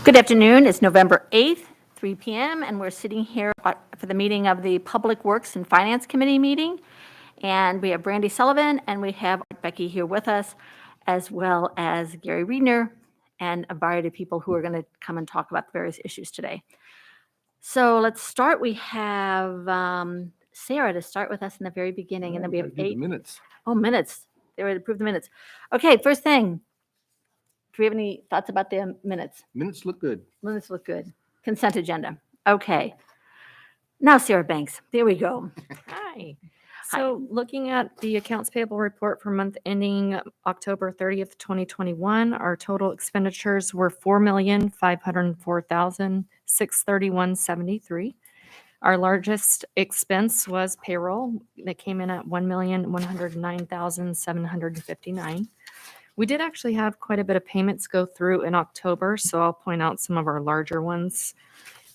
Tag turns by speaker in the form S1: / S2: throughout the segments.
S1: Good afternoon. It's November 8th, 3 p.m., and we're sitting here for the meeting of the Public Works and Finance Committee meeting. And we have Brandy Sullivan, and we have Becky here with us, as well as Gary Riedner, and a variety of people who are going to come and talk about the various issues today. So let's start. We have Sarah to start with us in the very beginning, and then we have 8
S2: minutes.
S1: Oh, minutes. They already approved the minutes. Okay, first thing. Do we have any thoughts about the minutes?
S2: Minutes look good.
S1: Minutes look good. Consent agenda. Okay. Now, Sarah Banks, there we go.
S3: Hi. So looking at the accounts payable report for month ending October 30th, 2021, our total expenditures were $4,504,631.73. Our largest expense was payroll that came in at $1,109,759. We did actually have quite a bit of payments go through in October, so I'll point out some of our larger ones.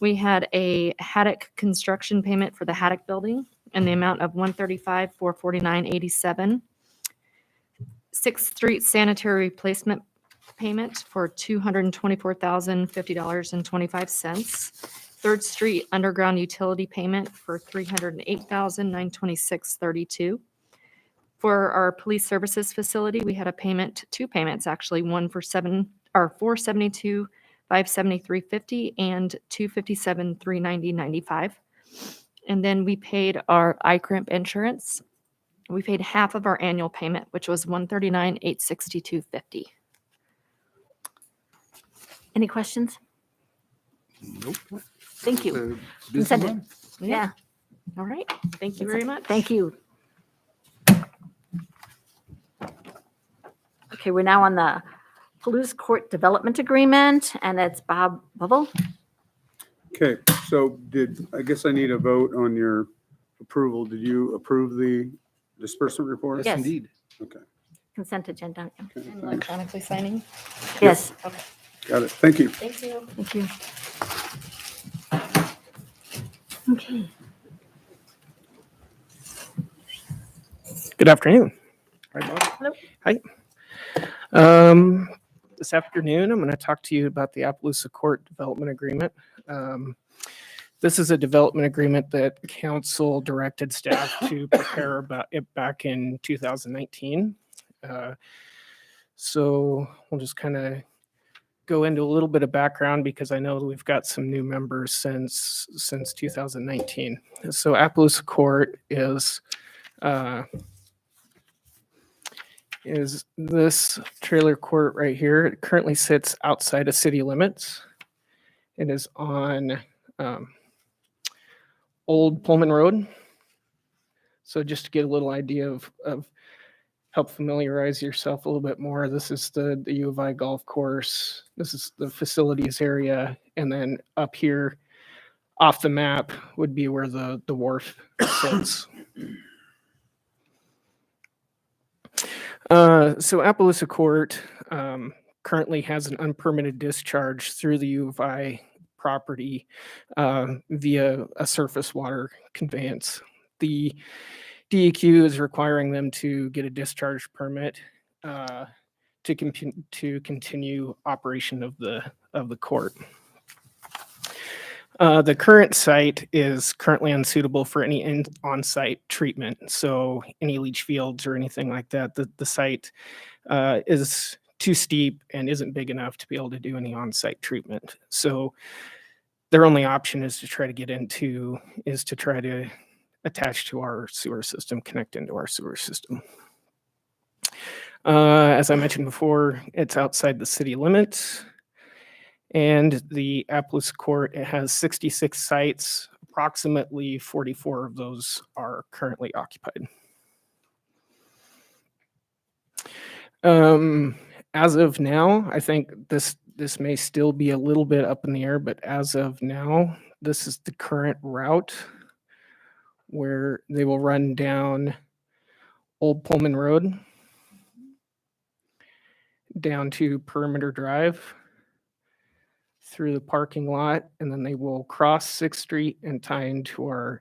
S3: We had a Haddock construction payment for the Haddock building in the amount of $135,449.87. 6th Street sanitary replacement payment for $224,050.25. 3rd Street underground utility payment for $308,926.32. For our police services facility, we had two payments actually, one for $472,573.50 and $257,390.95. And then we paid our iCrimp insurance. We paid half of our annual payment, which was $139,862.50.
S1: Any questions?
S2: Nope.
S1: Thank you.
S2: Busy
S1: Consent-
S2: month.
S1: Yeah.
S3: All right. Thank you very much.
S1: Thank you. Okay, we're now on the Appaloosa Court Development Agreement, and it's Bob Bubble.
S4: Okay, so I guess I need a vote on your approval. Did you approve the disbursement report?
S1: Yes.
S2: Indeed.
S4: Okay.
S1: Consent agenda.
S4: Okay,
S3: And
S4: thanks.
S3: electronically signing.
S1: Yes.
S3: Okay.
S4: Got it. Thank you.
S3: Thank you.
S1: Thank you. Okay.
S5: Good afternoon.
S2: Hi, Bob.
S1: Hello.
S5: Hi. This afternoon, I'm going to talk to you about the Appaloosa Court Development Agreement. This is a development agreement that council directed staff to prepare about it back in 2019. So we'll just kind of go into a little bit of background because I know we've got some new members since 2019. So Appaloosa Court is this trailer court right here. It currently sits outside of city limits. It is on Old Pullman Road. So just to get a little idea of help familiarize yourself a little bit more, this is the U of I golf course. This is the facilities area. And then up here off the map would be where the wharf sits. So Appaloosa Court currently has an unpermitted discharge through the U of I property via a surface water conveyance. The DEQ is requiring them to get a discharge permit to continue operation of the court. The current site is currently unsuitable for any on-site treatment. So any leach fields or anything like that, the site is too steep and isn't big enough to be able to do any on-site treatment. So their only option is to try to attach to our sewer system, connect into our sewer system. As I mentioned before, it's outside the city limits. And the Appaloosa Court, it has 66 sites. Approximately 44 of those are currently occupied. As of now, I think this may still be a little bit up in the air, but as of now, this is the current route where they will run down Old Pullman Road, down to Perimeter Drive, through the parking lot, and then they will cross 6th Street and tie into our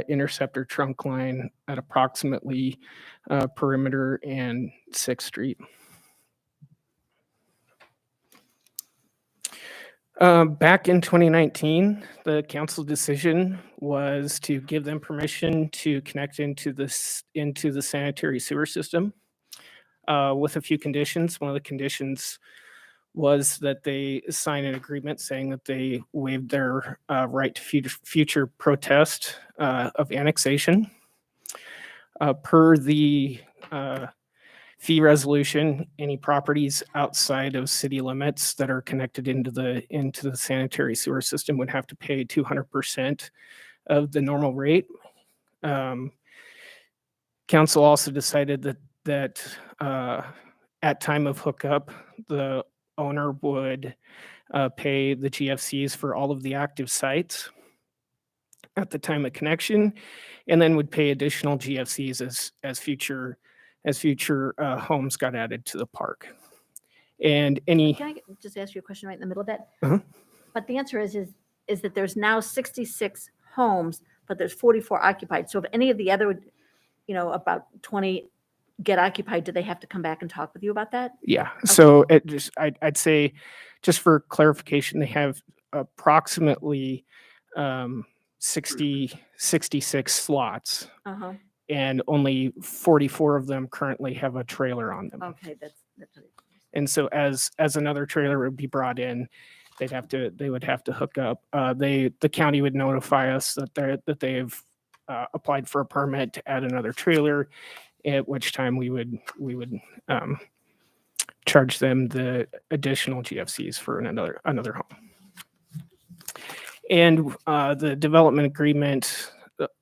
S5: interceptor trunk line at approximately Perimeter and 6th Street. Back in 2019, the council decision was to give them permission to connect into the sanitary sewer system with a few conditions. One of the conditions was that they sign an agreement saying that they waived their right to future protest of annexation. Per the fee resolution, any properties outside of city limits that are connected into the sanitary sewer system would have to pay 200% of the normal rate. Council also decided that at time of hookup, the owner would pay the GFCs for all of the active sites at the time of connection, and then would pay additional GFCs as future homes got added to the park. And any
S1: Can I just ask you a question right in the middle of that?
S5: Uh-huh.
S1: But the answer is that there's now 66 homes, but there's 44 occupied. So if any of the other, about 20 get occupied, do they have to come back and talk with you about that?
S5: Yeah, so I'd say, just for clarification, they have approximately 66 slots,
S1: Uh-huh.
S5: and only 44 of them currently have a trailer on them.
S1: Okay, that's what it is.
S5: And so as another trailer would be brought in, they would have to hook up. The county would notify us that they've applied for a permit to add another trailer, at which time we would charge them the additional GFCs for another home. And the development agreement,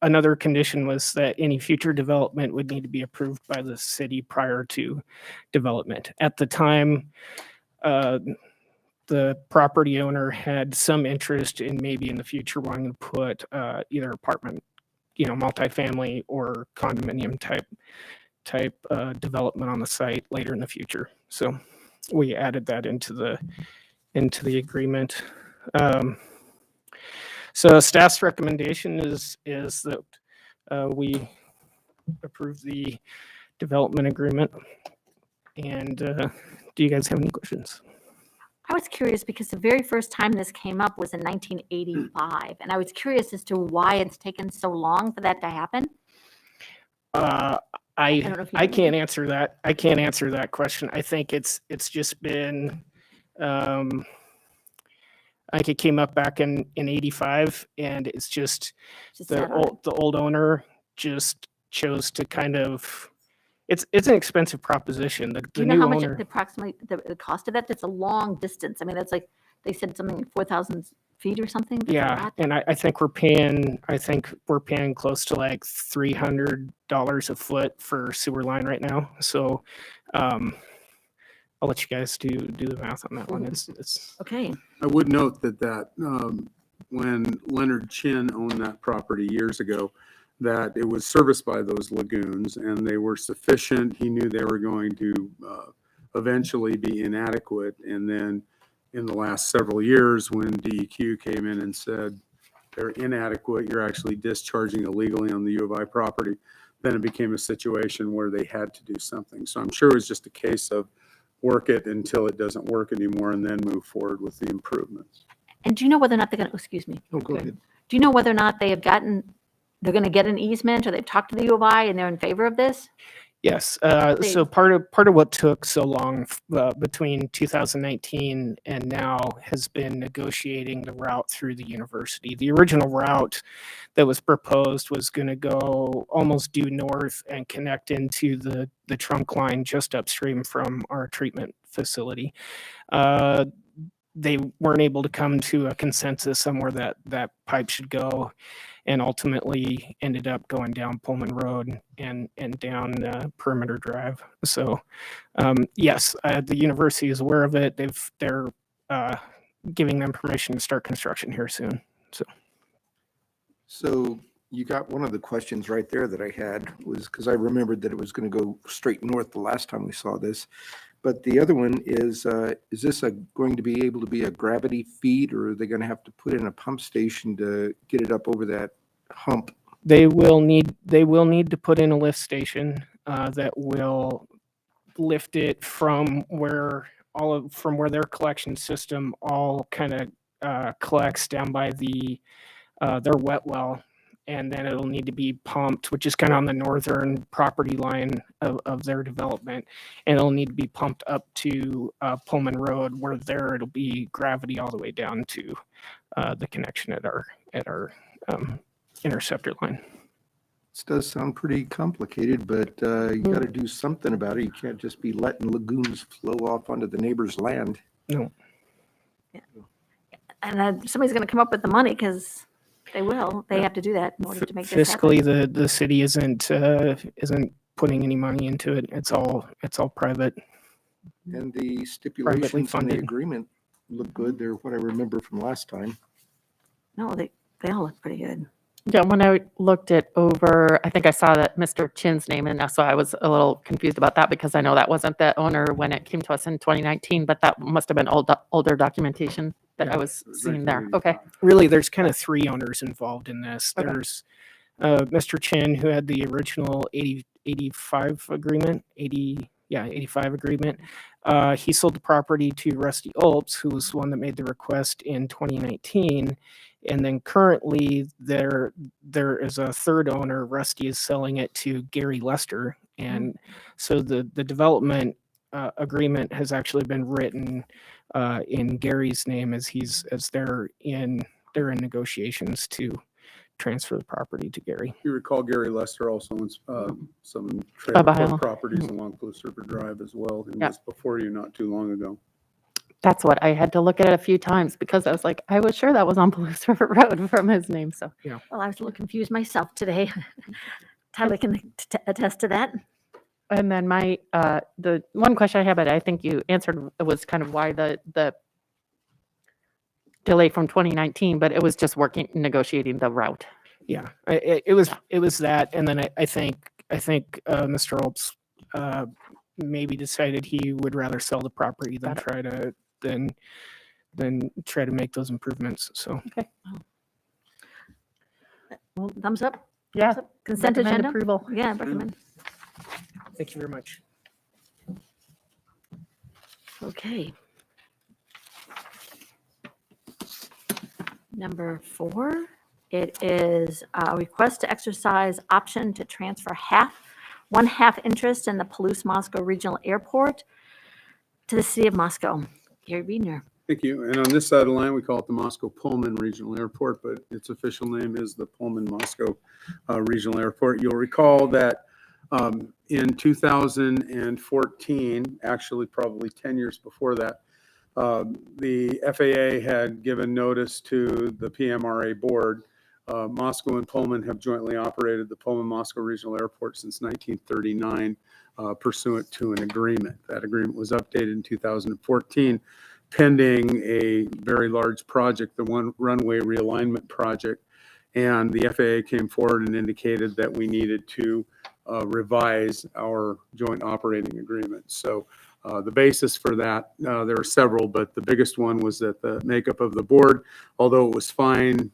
S5: another condition was that any future development would need to be approved by the city prior to development. At the time, the property owner had some interest in maybe in the future wanting to put either apartment, multifamily or condominium type development on the site later in the future. So we added that into the agreement. So staff's recommendation is that we approve the development agreement. And do you guys have any questions?
S1: I was curious because the very first time this came up was in 1985, and I was curious as to why it's taken so long for that to happen.
S5: I
S1: don't know if you
S5: I
S1: know.
S5: can't answer that. I can't answer that question. I think it's just been, like it came up back in 85, and it's just
S1: Just
S5: the
S1: sat on it.
S5: old owner just chose to kind of, it's an expensive proposition. The
S1: Do you know
S5: new
S1: how much
S5: owner,
S1: approximately the cost of that? That's a long distance. I mean, that's like, they said something like 4,000 feet or something. That's a
S5: yeah,
S1: lot.
S5: and I think we're paying close to like $300 a foot for sewer line right now. So I'll let you guys do the math on that one. It's
S1: Okay,
S4: I would note that when Leonard Chin owned that property years ago, that it was serviced by those lagoons and they were sufficient. He knew they were going to eventually be inadequate. And then in the last several years, when DEQ came in and said they're inadequate, you're actually discharging illegally on the U of I property, then it became a situation where they had to do something. So I'm sure it was just a case of work it until it doesn't work anymore and then move forward with the improvements.
S1: and do you know whether or not they're going to, excuse me,
S2: Oh, go ahead.
S1: do you know whether or not they're going to get an easement, or they've talked to the U of I and they're in favor of this?
S5: Yes.
S1: They-
S5: So part of what took so long between 2019 and now has been negotiating the route through the university. The original route that was proposed was going to go almost due north and connect into the trunk line just upstream from our treatment facility. They weren't able to come to a consensus on where that pipe should go, and ultimately ended up going down Pullman Road and down Perimeter Drive. So yes, the university is aware of it. They're giving them permission to start construction here soon.
S2: So you got one of the questions right there that I had was because I remembered that it was going to go straight north the last time we saw this. But the other one is this going to be able to be a gravity feed, or are they going to have to put in a pump station to get it up over that hump?
S5: They will need to put in a lift station that will lift it from where their collection system all kind of collects down by their wet well, and then it'll need to be pumped, which is kind of on the northern property line of their development, and it'll need to be pumped up to Pullman Road, where there it'll be gravity all the way down to the connection at our interceptor line.
S2: This does sound pretty complicated, but you got to do something about it. You can't just be letting lagoons flow off onto the neighbor's land.
S5: No.
S1: And somebody's going to come up with the money because they will. They have to do that in order to make this happen.
S5: Fiscally, the city isn't putting any money into it. It's all private.
S2: And the stipulations in the
S5: funded.
S2: agreement look good. They're what I remember from last time.
S1: No, they all look pretty good.
S6: Yeah, when I looked it over, I think I saw that Mr. Chin's name, and so I was a little confused about that because I know that wasn't the owner when it came to us in 2019, but that must have been older documentation that I was seeing there. Okay.
S5: Really, there's kind of three owners involved in this.
S6: Okay.
S5: There's Mr. Chin, who had the original 85 agreement. He sold the property to Rusty Olps, who was the one that made the request in 2019. And then currently there is a third owner. Rusty is selling it to Gary Lester. And so the development agreement has actually been written in Gary's name as they're in negotiations to transfer the property to Gary.
S4: You recall Gary Lester also owns some trailer
S6: Idaho.
S4: park properties along Police River Drive as well. He
S6: Yeah.
S4: was before you not too long ago.
S6: That's what I had to look at it a few times because I was like, I was sure that was on Police River Road from his name. So
S1: Well, I was a little confused myself today. Tyler can attest to that.
S6: and then my the one question I have, but I think you answered, was kind of why the delay from 2019, but it was just negotiating the route.
S5: Yeah, it was that, and then I think Mr. Olps maybe decided he would rather sell the property than try to make those improvements. So
S1: Well, thumbs up.
S6: Yeah.
S1: Thumbs up. Consent
S6: Recommend
S1: agenda.
S6: approval.
S1: Yeah, recommend.
S5: thank you very much.
S1: Okay. Number 4, it is a request to exercise option to transfer one half interest in the Pullman-Moscow Regional Airport to the city of Moscow. Gary Biedner.
S4: Thank you. And on this side of the line, we call it the Moscow Pullman Regional Airport, but its official name is the Pullman-Moscow Regional Airport. You'll recall that in 2014, actually probably 10 years before that, the FAA had given notice to the PMRA board. Moscow and Pullman have jointly operated the Pullman-Moscow Regional Airport since 1939 pursuant to an agreement. That agreement was updated in 2014 pending a very large project, the runway realignment project. And the FAA came forward and indicated that we needed to revise our joint operating agreement. So the basis for that, there are several, but the biggest one was that the makeup of the board, although it was fine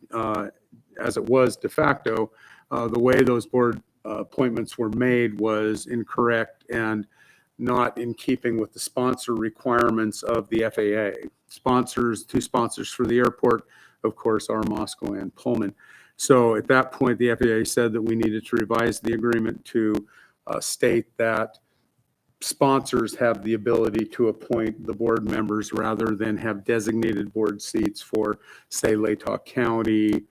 S4: as it was de facto, the way those board appointments were made was incorrect and not in keeping with the sponsor requirements of the FAA. Two sponsors for the airport, of course, are Moscow and Pullman. So at that point, the FAA said that we needed to revise the agreement to state that sponsors have the ability to appoint the board members rather than have designated board seats for, say, Latah County,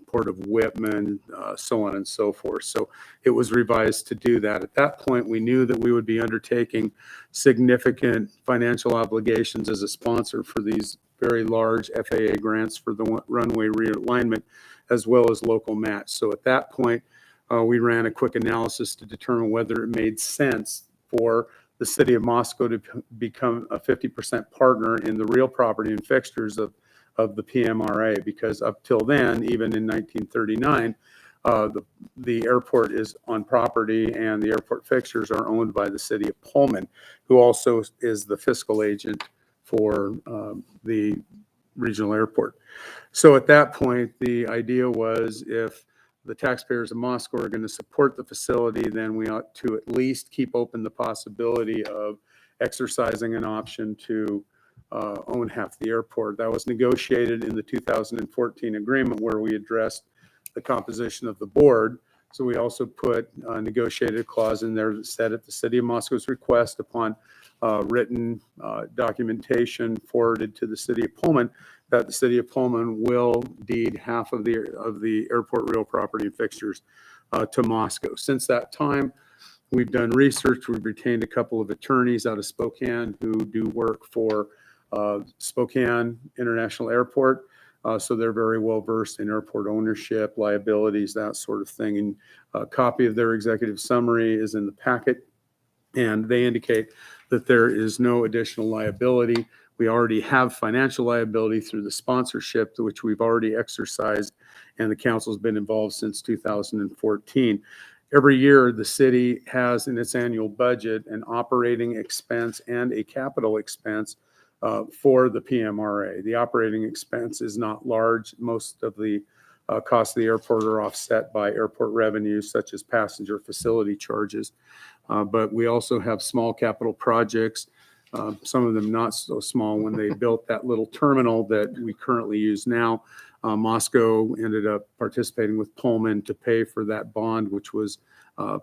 S4: Port of Whitman, so on and so forth. So it was revised to do that. At that point, we knew that we would be undertaking significant financial obligations as a sponsor for these very large FAA grants for the runway realignment, as well as local match. So at that point, we ran a quick analysis to determine whether it made sense for the city of Moscow to become a 50% partner in the real property and fixtures of the PMRA, because up till then, even in 1939, the airport is on property and the airport fixtures are owned by the city of Pullman, who also is the fiscal agent for the regional airport. So at that point, the idea was if the taxpayers of Moscow are going to support the facility, then we ought to at least keep open the possibility of exercising an option to own half the airport. That was negotiated in the 2014 agreement where we addressed the composition of the board. So we also put a negotiated clause in there that said at the City of Moscow's request, upon written documentation forwarded to the City of Pullman, that the City of Pullman will deed half of the airport real property and fixtures to Moscow. Since that time, we've done research. We've retained a couple of attorneys out of Spokane who do work for Spokane International Airport. So they're very well versed in airport ownership, liabilities, that sort of thing. And a copy of their executive summary is in the packet. And they indicate that there is no additional liability. We already have financial liability through the sponsorship, which we've already exercised, and the council's been involved since 2014. Every year, the city has in its annual budget an operating expense and a capital expense for the PMRA. The operating expense is not large. Most of the costs of the airport are offset by airport revenues, such as passenger facility charges. But we also have small capital projects, some of them not so small. When they built that little terminal that we currently use now, Moscow ended up participating with Pullman to pay for that bond, which was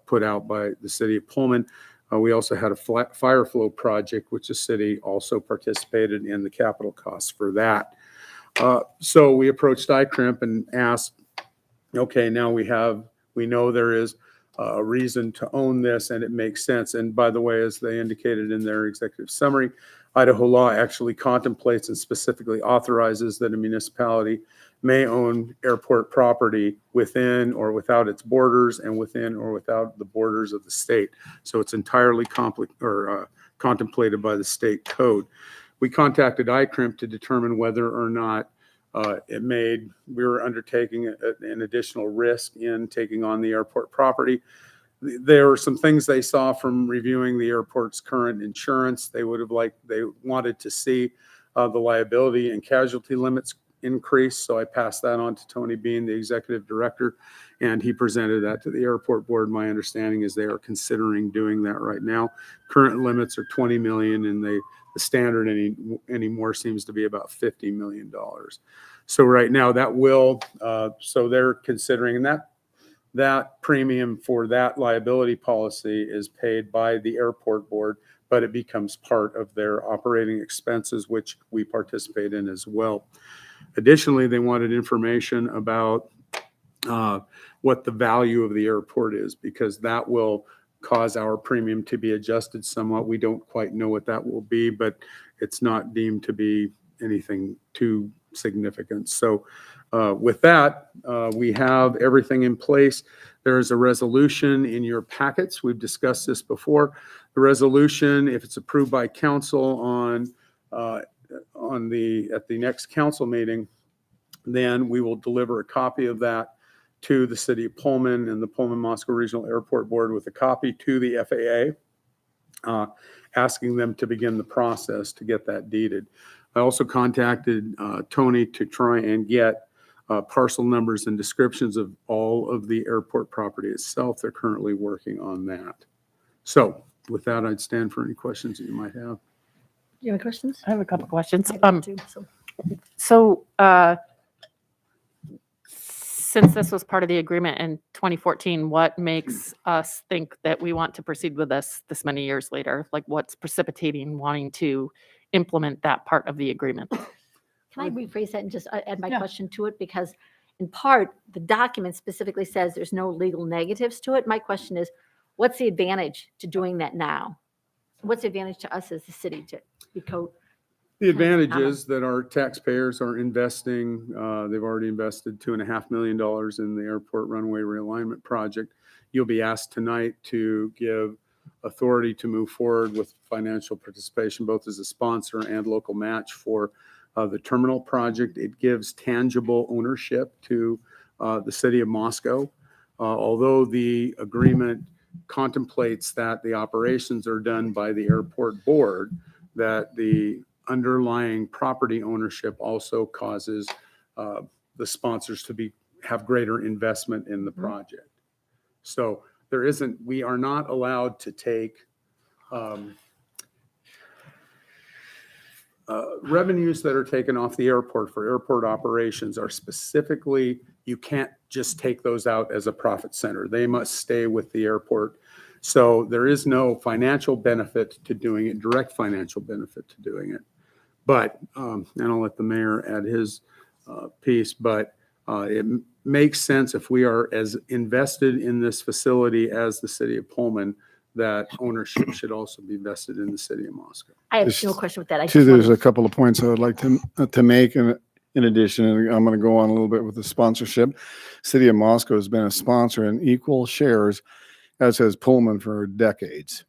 S4: put out by the City of Pullman. We also had a fire flow project, which the city also participated in the capital costs for that. So we approached ICRIMP and asked, okay, now we know there is a reason to own this and it makes sense. And by the way, as they indicated in their executive summary, Idaho law actually contemplates and specifically authorizes that a municipality may own airport property within or without its borders and within or without the borders of the state. So it's entirely contemplated by the state code. We contacted ICRIMP to determine whether or not we were undertaking an additional risk in taking on the airport property. There were some things they saw from reviewing the airport's current insurance. They wanted to see the liability and casualty limits increase. So I passed that on to Tony Bean, the executive director, and he presented that to the airport board. My understanding is they are considering doing that right now. Current limits are 20 million, and the standard anymore seems to be about $50 million. So right now that will, so they're considering, and that premium for that liability policy is paid by the airport board, but it becomes part of their operating expenses, which we participate in as well. Additionally, they wanted information about what the value of the airport is, because that will cause our premium to be adjusted somewhat. We don't quite know what that will be, but it's not deemed to be anything too significant. So with that, we have everything in place. There is a resolution in your packets. We've discussed this before. The resolution, if it's approved by council at the next council meeting, then we will deliver a copy of that to the City of Pullman and the Pullman-Moscow Regional Airport Board with a copy to the FAA, asking them to begin the process to get that deeded. I also contacted Tony to try and get parcel numbers and descriptions of all of the airport property itself. They're currently working on that. So with that, I'd stand for any questions that you might have.
S1: You have any questions?
S6: I have a couple questions.
S1: I do too, so.
S6: So since this was part of the agreement in 2014, what makes us think that we want to proceed with this many years later? Like, what's precipitating wanting to implement that part of the agreement?
S1: Can I rephrase that and just add my
S6: Yeah.
S1: question to it? Because in part, the document specifically says there's no legal negatives to it. My question is, what's the advantage to doing that now? What's the advantage to us as the city to be
S4: The advantage is that our taxpayers are investing, they've already invested $2.5 million in the airport runway realignment project. You'll be asked tonight to give authority to move forward with financial participation, both as a sponsor and local match for the terminal project. It gives tangible ownership to the City of Moscow. Although the agreement contemplates that the operations are done by the airport board, that the underlying property ownership also causes the sponsors to have greater investment in the project. So we are not allowed to take revenues that are taken off the airport for airport operations are specifically, you can't just take those out as a profit center. They must stay with the airport. So there is no financial benefit to doing it, direct financial benefit to doing it. But, and I'll let the mayor add his piece, but it makes sense if we are as invested in this facility as the city of Pullman, that ownership should also be vested in the city of Moscow.
S1: I have
S7: There's
S1: no question with that. I
S7: Too,
S1: just
S7: there's a
S1: wanted-
S7: couple of points I would like to make in addition, and I'm going to go on a little bit with the sponsorship. City of Moscow has been a sponsor in equal shares, as has Pullman, for decades.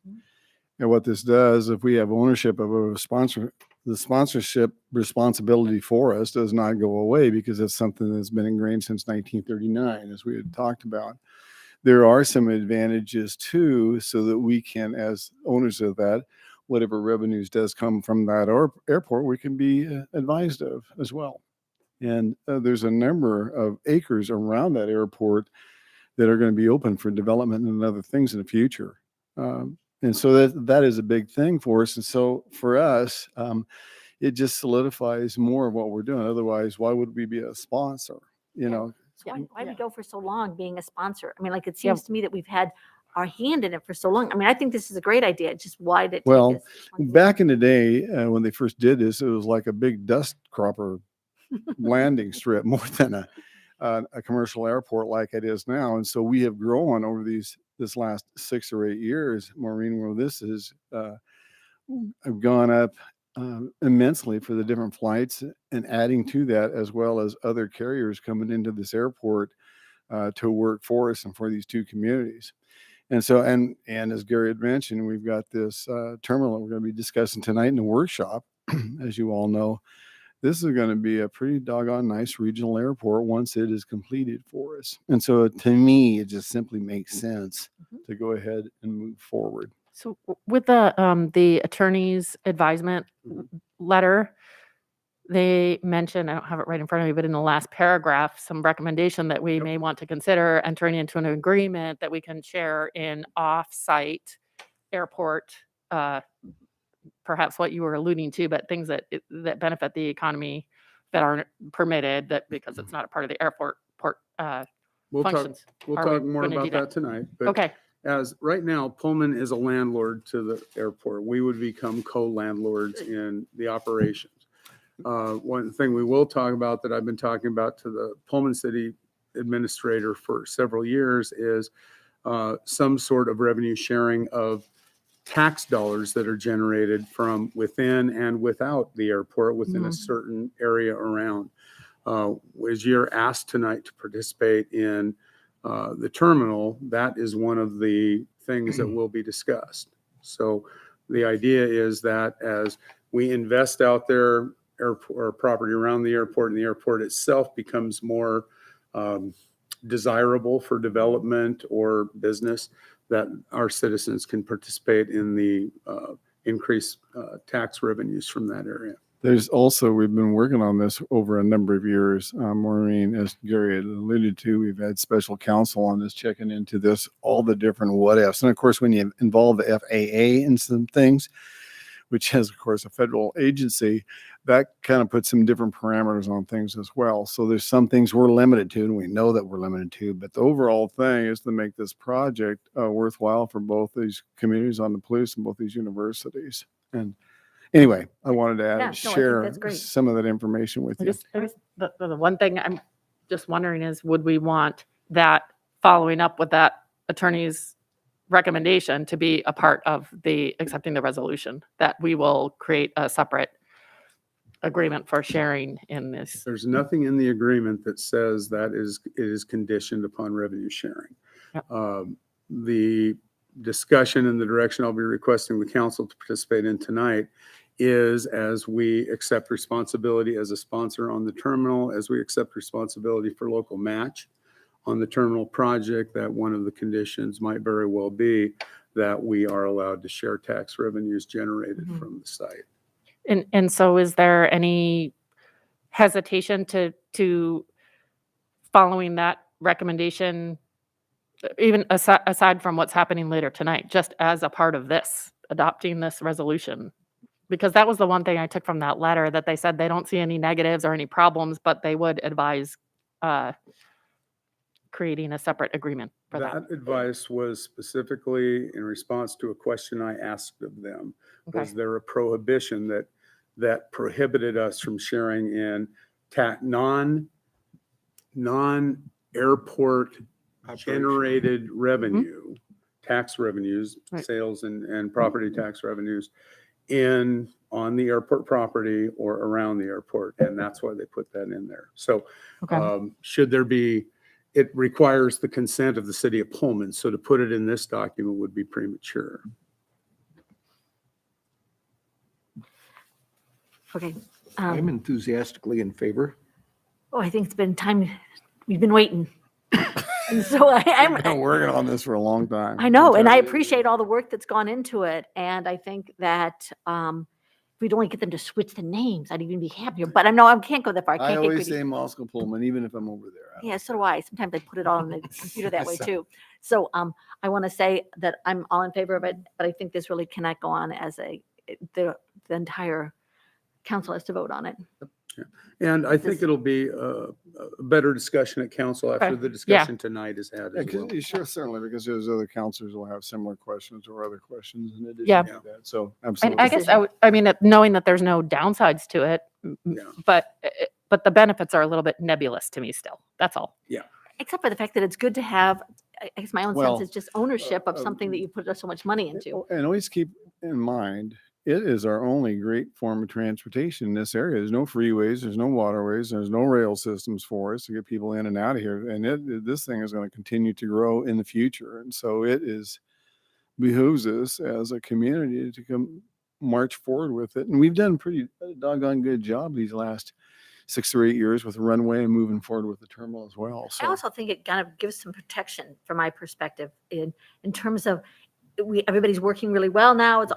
S7: And what this does, if we have ownership of a sponsor, the sponsorship responsibility for us does not go away, because it's something that's been ingrained since 1939, as we had talked about. There are some advantages too, so that we can, as owners of that, whatever revenues does come from that airport, we can be advised of as well. And there's a number of acres around that airport that are going to be open for development and other things in the future. And so that is a big thing for us. And so for us, it just solidifies more of what we're doing. Otherwise, why would we be a sponsor? You know,
S1: So why we go for so long being a sponsor? I mean, like, it
S6: Yeah.
S1: seems to me that we've had our hand in it for so long. I mean, I think this is a great idea. Just why did it take
S7: Well,
S1: us this long to do
S7: back in the day, when they first did this, it was like a big dust cropper landing strip more than a commercial airport like it is now. And so we have grown over this last 6 or 8 years, Maureen, where this is have gone up immensely for the different flights, and adding to that, as well as other carriers coming into this airport to work for us and for these two communities. And so, and as Gary had mentioned, we've got this terminal that we're going to be discussing tonight in the workshop. As you all know, this is going to be a pretty doggone nice regional airport once it is completed for us. And so to me, it just simply makes sense to go ahead and move forward.
S6: So with the attorney's advisement letter, they mentioned, I don't have it right in front of me, but in the last paragraph, some recommendation that we may want to consider entering into an agreement that we can share in off-site airport, perhaps what you were alluding to, but things that benefit the economy that aren't permitted, that because it's not a part of the airport
S4: We'll talk,
S6: functions.
S4: we'll
S6: Are
S4: talk
S6: we
S4: more
S6: gonna
S4: about
S6: do
S4: that tonight. But
S6: Okay,
S4: as right now, Pullman is a landlord to the airport. We would become co-landlords in the operations. One thing we will talk about that I've been talking about to the Pullman City Administrator for several years is some sort of revenue sharing of tax dollars that are generated from within and without the airport within a certain area around. As you're asked tonight to participate in the terminal, that is one of the things that will be discussed. So the idea is that as we invest out there, or property around the airport, and the airport itself becomes more desirable for development or business, that our citizens can participate in the increased tax revenues from that area.
S7: There's also, we've been working on this over a number of years. Maureen, as Gary had alluded to, we've had special counsel on this, checking into this, all the different what ifs. And of course, when you involve the FAA in some things, which is, of course, a federal agency, that kind of puts some different parameters on things as well. So there's some things we're limited to, and we know that we're limited to, but the overall thing is to make this project worthwhile for both these communities on the Palouse and both these universities. And anyway, I wanted to
S1: Yeah, no, I think
S7: share
S1: that's great.
S7: some of that information with you.
S6: the one thing I'm just wondering is, would we want that following up with that attorney's recommendation to be a part of the accepting the resolution, that we will create a separate agreement for sharing in this?
S4: There's nothing in the agreement that says that it is conditioned upon revenue sharing.
S6: Yep.
S4: The discussion and the direction I'll be requesting the council to participate in tonight is, as we accept responsibility as a sponsor on the terminal, as we accept responsibility for local match on the terminal project, that one of the conditions might very well be that we are allowed to share tax revenues generated from the site.
S6: And so is there any hesitation to following that recommendation, even aside from what's happening later tonight, just as a part of this, adopting this resolution? because that was the one thing I took from that letter, that they said they don't see any negatives or any problems, but they would advise creating a separate agreement for that.
S4: That advice was specifically in response to a question I asked of them.
S6: Okay.
S4: Was there a prohibition that prohibited us from sharing in non-airport generated revenue, tax revenues,
S6: Right.
S4: sales and property tax revenues on the airport property or around the airport, and that's why they put that in there. So,
S6: Okay.
S4: should there be, it requires the consent of the city of Pullman, so to put it in this document would be premature.
S1: Okay.
S2: I'm enthusiastically in favor.
S1: Oh, I think it's been time. We've been waiting. And so I'm,
S7: I've been working on this for a long time.
S1: I know, and I appreciate all the work that's gone into it. And I think that if we'd only get them to switch the names, I'd even be happier. But I can't go that far. I
S7: I
S1: can't get
S7: always
S1: greedy.
S7: say Moscow Pullman, even if I'm over there.
S1: Yeah, so do I. Sometimes I put it all on the computer that way too. So I want to say that I'm all in favor of it, but I think this really cannot go on as the entire council has to vote on it.
S4: And I think it'll be a better discussion at council after
S6: Okay.
S4: the discussion tonight is had
S7: Yeah,
S4: as well.
S7: sure, certainly, because there's other counselors will have similar questions or other questions in addition
S6: Yeah.
S7: to that. So
S6: And
S7: absolutely.
S6: I guess I mean, knowing that there's no downsides to it,
S4: Yeah.
S6: but the benefits are a little bit nebulous to me still. That's all.
S1: Except for the fact that it's good to have, I guess my own
S7: Well,
S1: sense is just ownership of something that you put so much money into.
S7: And always keep in mind, it is our only great form of transportation in this area. There's no freeways, there's no waterways, there's no rail systems for us to get people in and out of here. And this thing is going to continue to grow in the future. And so behooves us as a community to come march forward with it. And we've done a doggone good job these last 6 or 8 years with the runway and moving forward with the terminal as well.
S1: I
S7: So
S1: also think it kind of gives some protection from my perspective in terms of everybody's working really well now. It's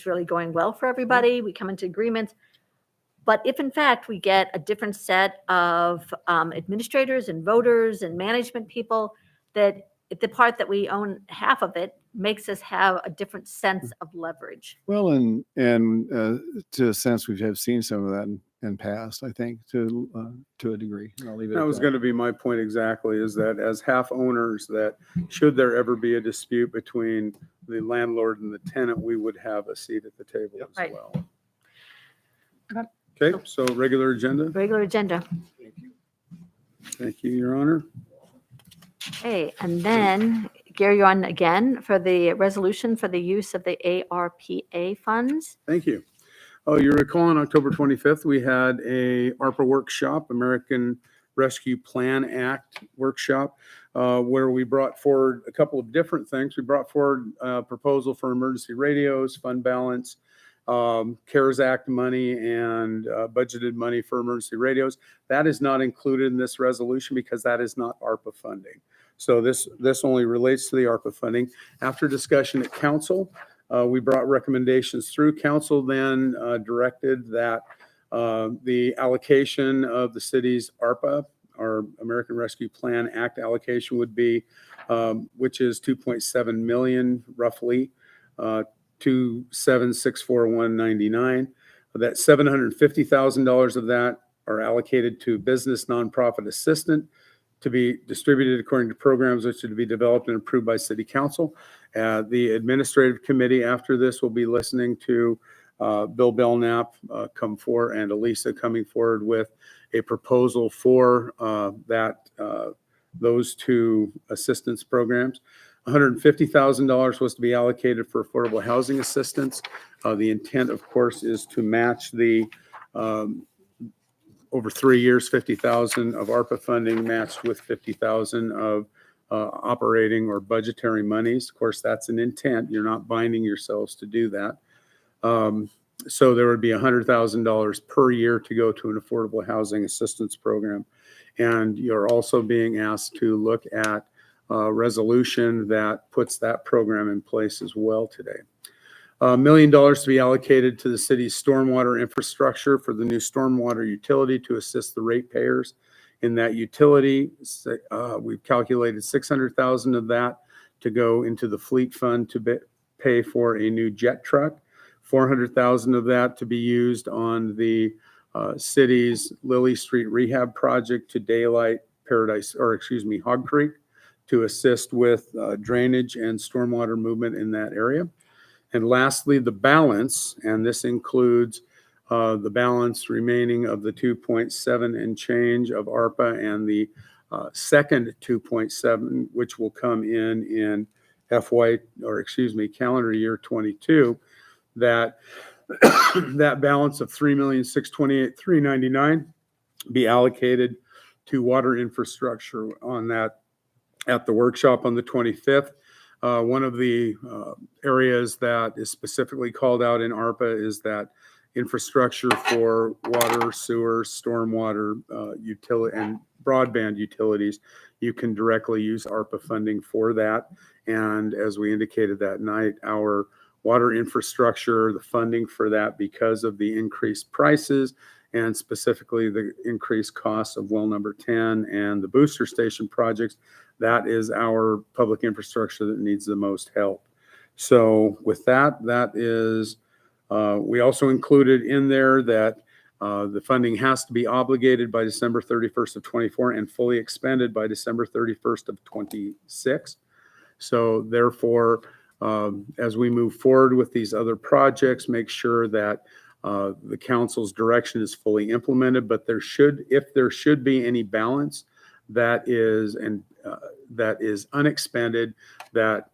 S1: really going well for everybody. We come into agreements. But if in fact we get a different set of administrators and voters and management people, that the part that we own half of it makes us have a different sense of leverage.
S7: well, and to a sense, we have seen some of that in past, I think, to a degree. And I'll leave it
S4: That
S7: at
S4: was going to be my point exactly, is that as half owners, that should there ever be a dispute between the landlord and the tenant, we would have a seat at the table as
S1: Right.
S4: well.
S6: Okay.
S4: Okay, so regular agenda.
S1: Regular agenda.
S4: Thank you, Your Honor.
S1: Okay, and then Gary, you're on again for the resolution for the use of the ARPA funds.
S4: Thank you. Oh, you recall on October 25th, we had a ARPA workshop, American Rescue Plan Act workshop, where we brought forward a couple of different things. We brought forward a proposal for emergency radios, fund balance, CARES Act money, and budgeted money for emergency radios. That is not included in this resolution because that is not ARPA funding. So this only relates to the ARPA funding. After discussion at council, we brought recommendations through. Council then directed that the allocation of the city's ARPA, our American Rescue Plan Act allocation, would be, which is 2.7 million roughly, 2764199. That $750,000 of that are allocated to business nonprofit assistant to be distributed according to programs which are to be developed and approved by city council. The administrative committee after this will be listening to Bill Belknap come forward and Elisa coming forward with a proposal for those two assistance programs. $150,000 was to be allocated for affordable housing assistance. The intent, of course, is to match the over 3 years, 50,000 of ARPA funding matched with 50,000 of operating or budgetary monies. Of course, that's an intent. You're not binding yourselves to do that. So there would be $100,000 per year to go to an affordable housing assistance program. And you're also being asked to look at a resolution that puts that program in place as well today. $1 million to be allocated to the city's stormwater infrastructure for the new stormwater utility to assist the ratepayers in that utility. We've calculated $600,000 of that to go into the fleet fund to pay for a new jet truck 400,000 of that to be used on the city's Lily Street rehab project to daylight Hog Creek to assist with drainage and stormwater movement in that area. And lastly, the balance, and this includes the balance remaining of the 2.7 and change of ARPA and the second 2.7, which will come in calendar year 22, that that balance of $3,628,399 be allocated to water infrastructure on that at the workshop on the 25th. One of the areas that is specifically called out in ARPA is that infrastructure for water, sewer, stormwater, utility, and broadband utilities. You can directly use ARPA funding for that. And as we indicated that night, our water infrastructure, the funding for that, because of the increased prices and specifically the increased costs of well number 10 and the booster station projects, that is our public infrastructure that needs the most help. So with that, we also included in there that the funding has to be obligated by December 31st of 24 and fully expended by December 31st of 26. So therefore, as we move forward with these other projects, make sure that the council's direction is fully implemented, but if there should be any balance that is unexpended, that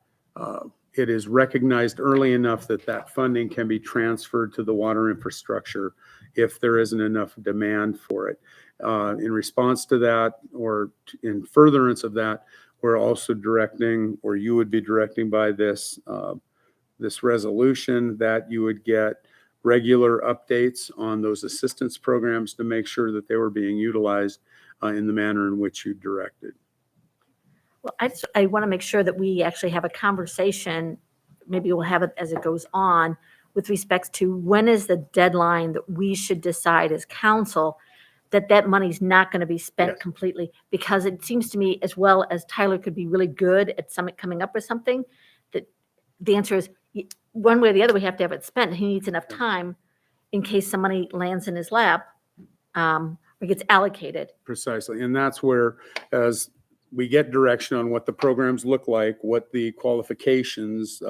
S4: it is recognized early enough that that funding can be transferred to the water infrastructure if there isn't enough demand for it. In response to that, or in furtherance of that, we're also directing, or you would be directing by this resolution, that you would get regular updates on those assistance programs to make sure that they were being utilized in the manner in which you directed.
S1: Well, I want to make sure that we actually have a conversation, maybe we'll have it as it goes on, with respect to when is the deadline that we should decide as council that money's not going to be spent completely, because it seems to me, as well as Tyler could be really good at coming up with something, that the answer is one way or the other, we have to have it spent. He needs enough time in case some money lands in his lap or gets allocated.
S4: Precisely. And that's where, as we get direction on what the programs look like, what the qualifications,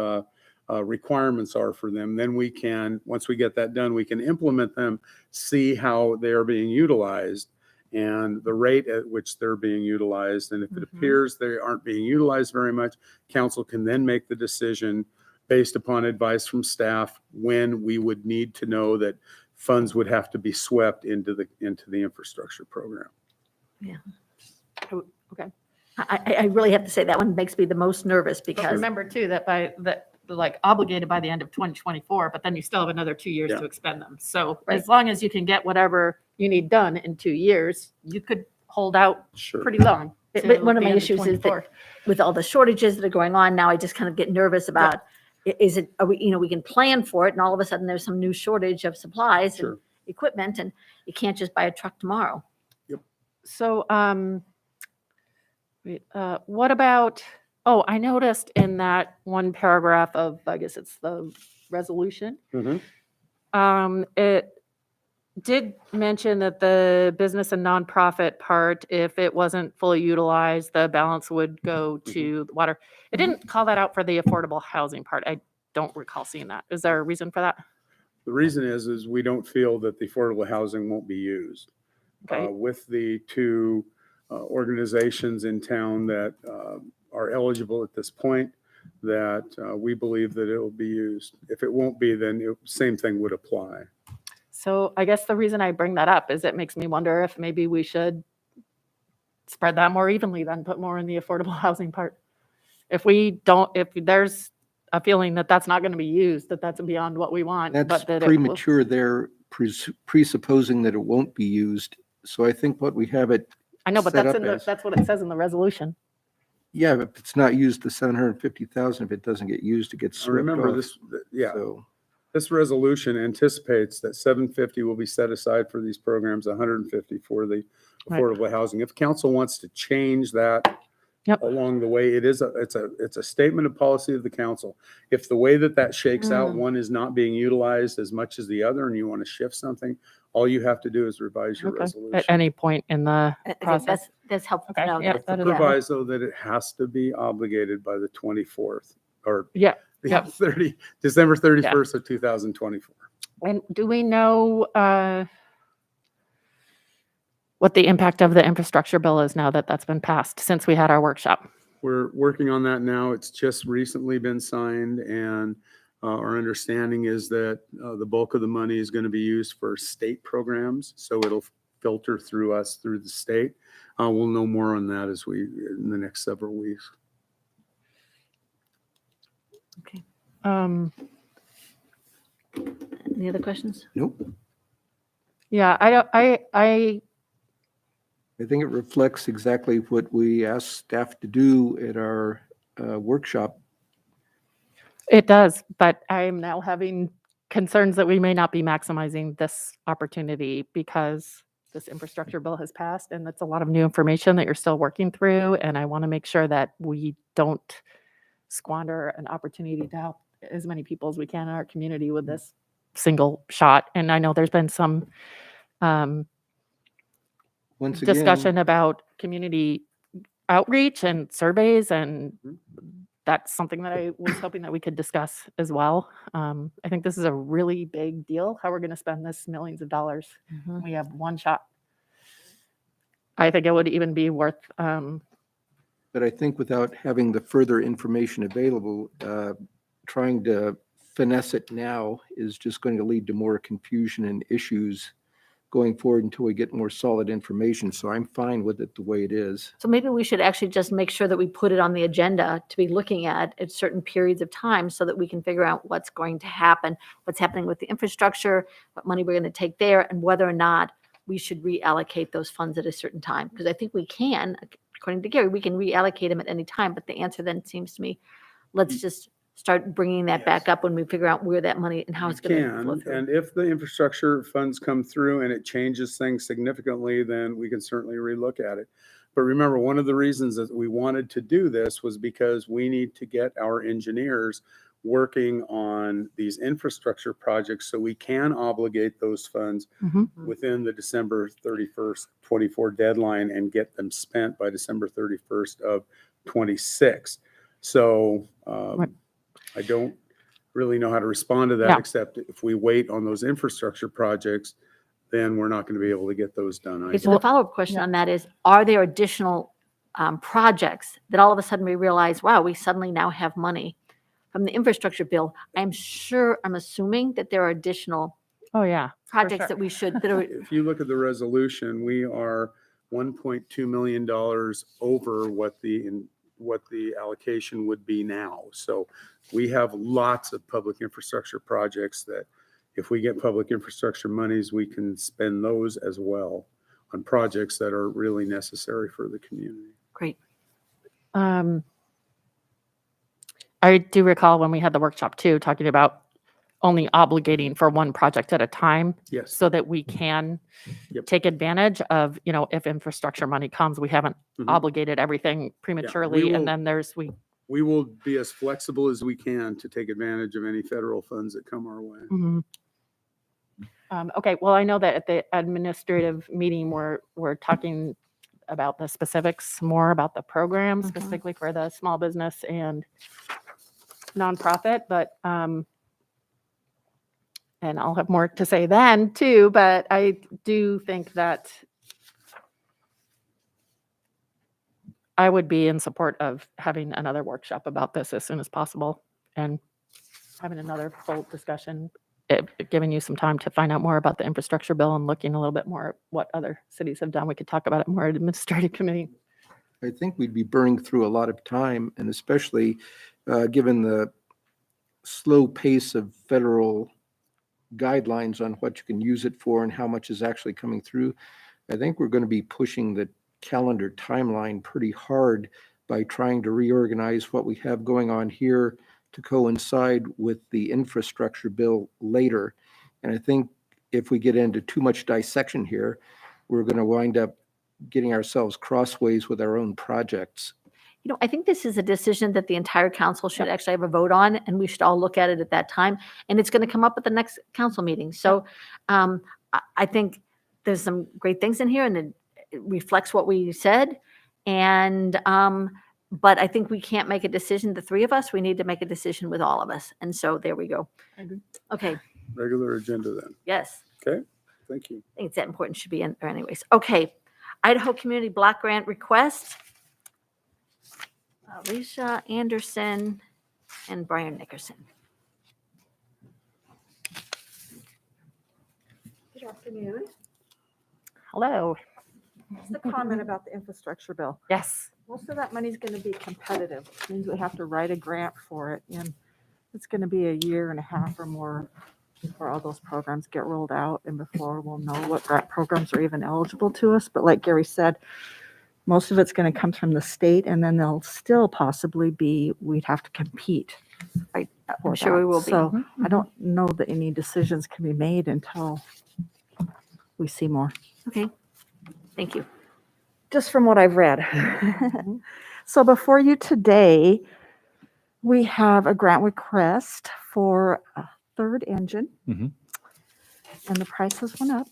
S4: requirements are for them, then we can, once we get that done, we can implement them, see how they are being utilized and the rate at which they're being utilized. And if it appears they aren't being utilized very much, council can then make the decision based upon advice from staff when we would need to know that funds would have to be swept into the infrastructure program.
S1: Yeah.
S6: Okay.
S1: I really have to say that one makes me the most nervous,
S6: But
S1: because
S6: remember too, that like obligated by the end of 2024, but then you still have another 2 years
S4: Yeah.
S6: to expend them. So
S1: Right.
S6: as long as you can get whatever you need done in 2 years, you could hold out
S4: Sure.
S6: pretty long.
S1: But
S6: till
S1: one of
S6: the
S1: my
S6: end
S1: issues is that
S6: 24.
S1: with all the shortages that are going on now, I just kind of get nervous about, are we, we can plan for it and all of a sudden there's some new shortage of supplies and
S4: Sure.
S1: equipment, and you can't just buy a truck tomorrow.
S6: So, what about, I noticed in that one paragraph of, I guess it's the resolution, it did mention that the business and nonprofit part, if it wasn't fully utilized, the balance would go to the water. It didn't call that out for the affordable housing part. I don't recall seeing that. Is there a reason for that?
S4: The reason is we don't feel that the affordable housing won't be used.
S6: Okay.
S4: With the two organizations in town that are eligible at this point, that we believe that it will be used. If it won't be, then same thing would apply.
S6: So I guess the reason I bring that up is it makes me wonder if maybe we should spread that more evenly, then put more in the affordable housing part. If there's a feeling that that's not going to be used, that's beyond what we want.
S2: That's
S6: but that
S2: premature there, presupposing that it won't be used. So I think what we have it,
S6: I know, but
S2: set
S6: that's
S2: up as-
S6: that's what it says in the resolution.
S2: yeah, if it's not used, the 750,000, if it doesn't get used, it gets
S4: I
S2: swept
S4: remember
S2: off.
S4: this, yeah,
S2: So,
S4: this resolution anticipates that 750 will be set aside for these programs, 150 for the
S6: Right.
S4: affordable housing. If council wants to change that
S6: Yep.
S4: along the way. It's a statement of policy of the council. If the way that shakes out, one is not being utilized as much as the other, and you want to shift something, all you have to do is revise your
S6: Okay.
S4: resolution.
S6: At any point in the
S1: Okay,
S6: process.
S1: that's helpful to
S6: Okay,
S1: know.
S6: yeah,
S1: that-
S6: that is-
S1: yeah.
S4: Proviso that it has to be obligated by the 24th or
S6: Yeah.
S4: the
S6: Yep.
S4: December 31st of 2024.
S6: And do we know what the impact of the infrastructure bill is now that that's been passed since we had our workshop?
S4: We're working on that now. It's just recently been signed, and our understanding is that the bulk of the money is going to be used for state programs, so it'll filter through us through the state. We'll know more on that in the next several weeks.
S1: Any other questions?
S2: Nope.
S6: Yeah, I
S2: I think it reflects exactly what we asked staff to do at our workshop.
S6: it does, but I am now having concerns that we may not be maximizing this opportunity because this infrastructure bill has passed and it's a lot of new information that you're still working through. And I want to make sure that we don't squander an opportunity to help as many people as we can in our community with this single shot. And I know there's been some
S2: Once again,
S6: discussion about community outreach and surveys, and that's something that I was hoping that we could discuss as well. I think this is a really big deal, how we're going to spend this millions of dollars.
S1: Mhm.
S6: We have one shot. I think it would even be worth,
S2: but I think without having the further information available, trying to finesse it now is just going to lead to more confusion and issues going forward until we get more solid information. So I'm fine with it the way it is.
S1: So maybe we should actually just make sure that we put it on the agenda to be looking at certain periods of time so that we can figure out what's going to happen, what's happening with the infrastructure, what money we're going to take there, and whether or not we should reallocate those funds at a certain time. Because I think we can, according to Gary, we can reallocate them at any time. But the answer then seems to me, let's just start bringing that back up when we figure out where that money and how it's going to flow
S4: Can,
S1: through.
S4: and if the infrastructure funds come through and it changes things significantly, then we can certainly relook at it. But remember, one of the reasons that we wanted to do this was because we need to get our engineers working on these infrastructure projects so we can obligate those funds
S6: Mhm.
S4: within the December 31st, 24 deadline and get them spent by December 31st of 26. So
S6: Right.
S4: I don't really know how to respond to that,
S6: Yeah.
S4: except if we wait on those infrastructure projects, then we're not going to be able to get those done
S1: Okay, so
S4: either.
S1: the follow-up question
S6: yeah.
S1: on that is, are there additional projects that all of a sudden we realize, wow, we suddenly now have money from the infrastructure bill? I'm assuming that there are additional
S6: Oh, yeah.
S1: projects
S6: sure.
S1: that we should, that are,
S4: If you look at the resolution, we are $1.2 million over what the allocation would be now. So we have lots of public infrastructure projects that if we get public infrastructure monies, we can spend those as well on projects that are really necessary for the community.
S1: great.
S6: I do recall when we had the workshop too, talking about only obligating for one project at a time
S4: Yes.
S6: so that we can
S4: Yep.
S6: take advantage of, if infrastructure money comes, we haven't
S4: Mhm.
S6: obligated everything prematurely.
S4: will-
S6: And then
S4: We will be as flexible as we can to take advantage of any federal funds that come our way.
S6: Mhm. Okay, well, I know that at the administrative meeting, we're talking about the specifics, more about the program
S1: Mhm.
S6: specifically for the small business and nonprofit, but, and I'll have more to say then too, but I do think that I would be in support of having another workshop about this as soon as possible and having another full discussion, giving you some time to find out more about the infrastructure bill and looking a little bit more at what other cities have done. We could talk about it more at administrative committee.
S2: I think we'd be burning through a lot of time, and especially given the slow pace of federal guidelines on what you can use it for and how much is actually coming through. I think we're going to be pushing the calendar timeline pretty hard by trying to reorganize what we have going on here to coincide with the infrastructure bill later. And I think if we get into too much dissection here, we're going to wind up getting ourselves crossways with our own projects.
S1: I think this is a decision that the entire council should actually have a vote on, and we should all look at it at that time. And it's going to come up at the next council meeting. So I think there's some great things in here, and it reflects what we said. And but I think we can't make a decision, the three of us. We need to make a decision with all of us. And so there we go. Okay.
S4: Regular agenda then.
S1: Yes.
S4: Okay, thank you.
S1: I think it's that important, should be in there anyways. Okay. Idaho Community Block Grant request. Alicia Anderson and Brian Nickerson.
S8: Good afternoon.
S6: Hello.
S8: Just a comment about the infrastructure bill.
S6: Yes.
S8: Most of that money is going to be competitive, which means we have to write a grant for it. And it's going to be a year and a half or more before all those programs get rolled out and before we'll know what grant programs are even eligible to us. But like Gary said, most of it's going to come from the state, and then there'll still possibly be, we'd have to compete.
S1: Right.
S8: for
S1: I'm sure we
S8: that.
S1: will be.
S8: So I don't know that any decisions can be made until we see more.
S1: Okay. Thank you.
S8: Just from what I've read. So before you today, we have a grant request for a third engine.
S9: Mhm.
S8: And the prices went up.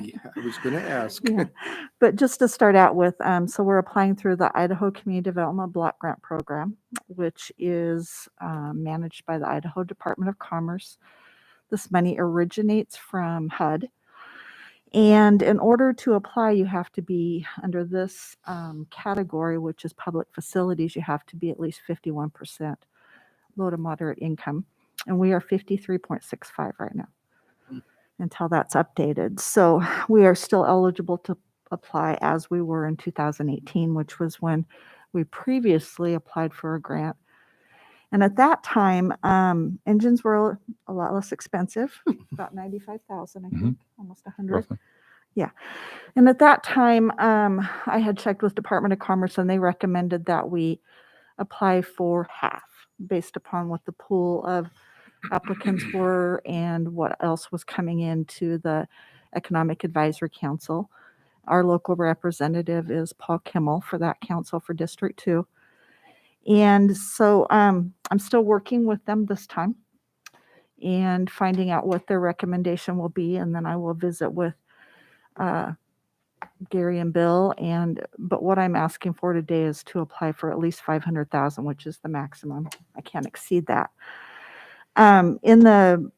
S2: Yeah, I was going to ask.
S8: Yeah. But just to start out with, so we're applying through the Idaho Community Development Block Grant Program, which is managed by the Idaho Department of Commerce. This money originates from HUD. And in order to apply, you have to be under this category, which is public facilities. You have to be at least 51% low to moderate income. And we are 53.65 right now until that's updated. So we are still eligible to apply as we were in 2018, which was when we previously applied for a grant. And at that time, engines were a lot less expensive, about 95,000, I think, almost 100.
S9: Roughly.
S8: Yeah. And at that time, I had checked with Department of Commerce, and they recommended that we apply for half based upon what the pool of applicants were and what else was coming into the Economic Advisory Council. Our local representative is Paul Kimmel for that council for District 2. And so I'm still working with them this time and finding out what their recommendation will be. And then I will visit with Gary and Bill. But what I'm asking for today is to apply for at least 500,000, which is the maximum. I can't exceed that. In the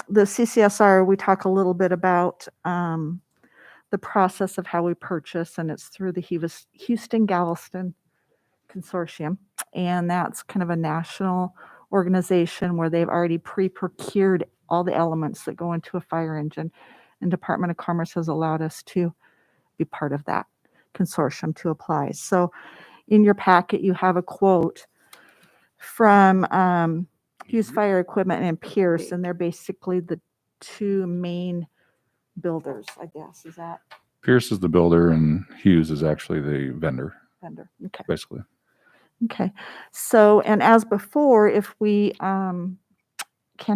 S8: CCSR, we talk a little bit about the process of how we purchase, and it's through the Houston-Galveston Consortium. And that's kind of a national organization where they've already pre-procured all the elements that go into a fire engine. And Department of Commerce has allowed us to be part of that consortium to apply. So in your packet, you have a quote from Hughes Fire Equipment and Pierce, and they're basically the two main builders, I guess. Is that
S9: Pierce is the builder and Hughes is actually the vendor,
S8: vendor? Okay.
S9: basically.
S8: Okay. So, and as before, if we can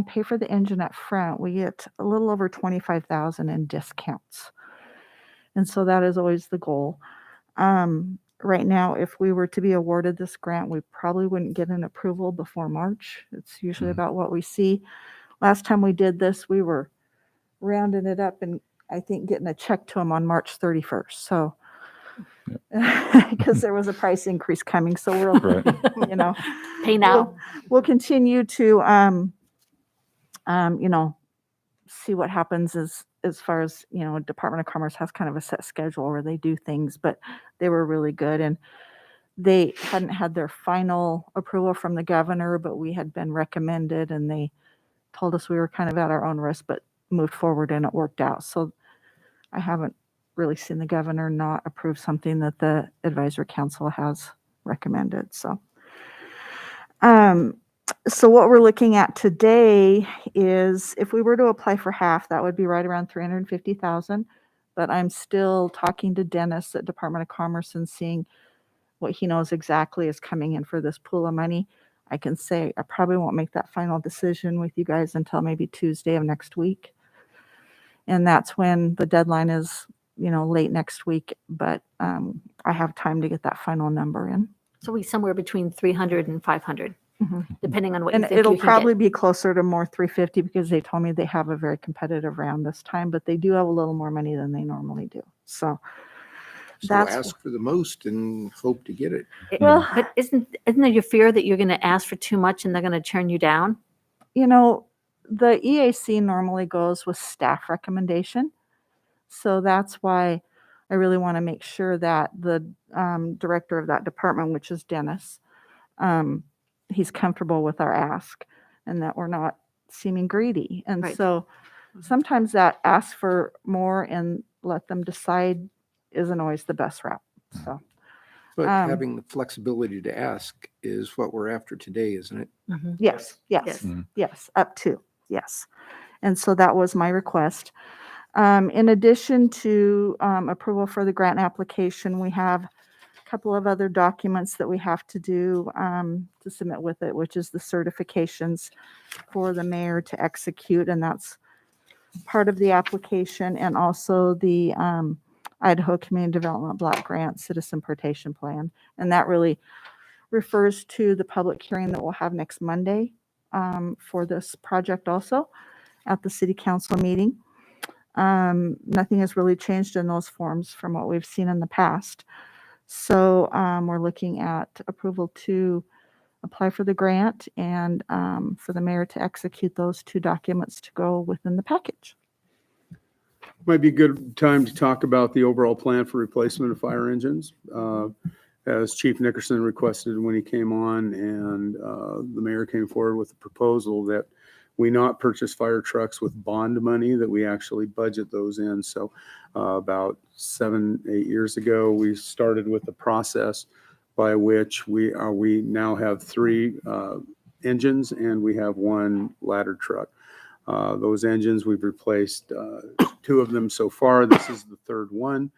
S8: pay for the engine up front, we get a little over 25,000 in discounts. And so that is always the goal. Right now, if we were to be awarded this grant, we probably wouldn't get an approval before March. It's usually about what we see. Last time we did this, we were rounding it up and I think getting a check to them on March 31st. So, because there was a price increase coming. So we're,
S9: Right.
S8: you know,
S1: Pay now.
S8: we'll continue to, see what happens as far as, Department of Commerce has kind of a set schedule where they do things, but they were really good. And they hadn't had their final approval from the governor, but we had been recommended and they told us we were kind of at our own risk, but moved forward and it worked out. So I haven't really seen the governor not approve something that the advisory council has recommended. So what we're looking at today is if we were to apply for half, that would be right around 350,000. But I'm still talking to Dennis at Department of Commerce and seeing what he knows exactly is coming in for this pool of money. I can say I probably won't make that final decision with you guys until maybe Tuesday of next week. And that's when the deadline is, late next week. But I have time to get that final number in.
S1: So we somewhere between 300 and 500,
S8: Mhm.
S1: depending on what you
S8: And
S1: think
S8: it'll
S1: you can
S8: probably
S1: get.
S8: be closer to more 350 because they told me they have a very competitive round this time, but they do have a little more money than they normally do. So
S2: So
S8: that's,
S2: ask for the most and hope to get it.
S8: well,
S1: But isn't there your fear that you're going to ask for too much and they're going to turn you down?
S8: you know, the EAC normally goes with staff recommendation. So that's why I really want to make sure that the director of that department, which is Dennis, he's comfortable with our ask and that we're not seeming greedy. And
S1: Right.
S8: so sometimes that ask for more and let them decide isn't always the best route. So
S2: But
S8: Um,
S2: having the flexibility to ask is what we're after today, isn't it?
S8: yes, yes,
S1: Yes.
S9: Mhm.
S8: yes, up to, yes. And so that was my request. In addition to approval for the grant application, we have a couple of other documents that we have to do to submit with it, which is the certifications for the mayor to execute, and that's part of the application, and also the Idaho Community Development Block Grant Citizen Participation Plan. And that really refers to the public hearing that we'll have next Monday for this project also at the city council meeting. Nothing has really changed in those forms from what we've seen in the past. So we're looking at approval to apply for the grant and for the mayor to execute those two documents to go within the package.
S4: Might be a good time to talk about the overall plan for replacement of fire engines. As Chief Nickerson requested when he came on, and the mayor came forward with a proposal that we not purchase fire trucks with bond money, that we actually budget those in. So about 7-8 years ago, we started with the process by which we now have 3 engines and we have 1 ladder truck. Those engines, we've replaced 2 of them so far. This is the 3rd one.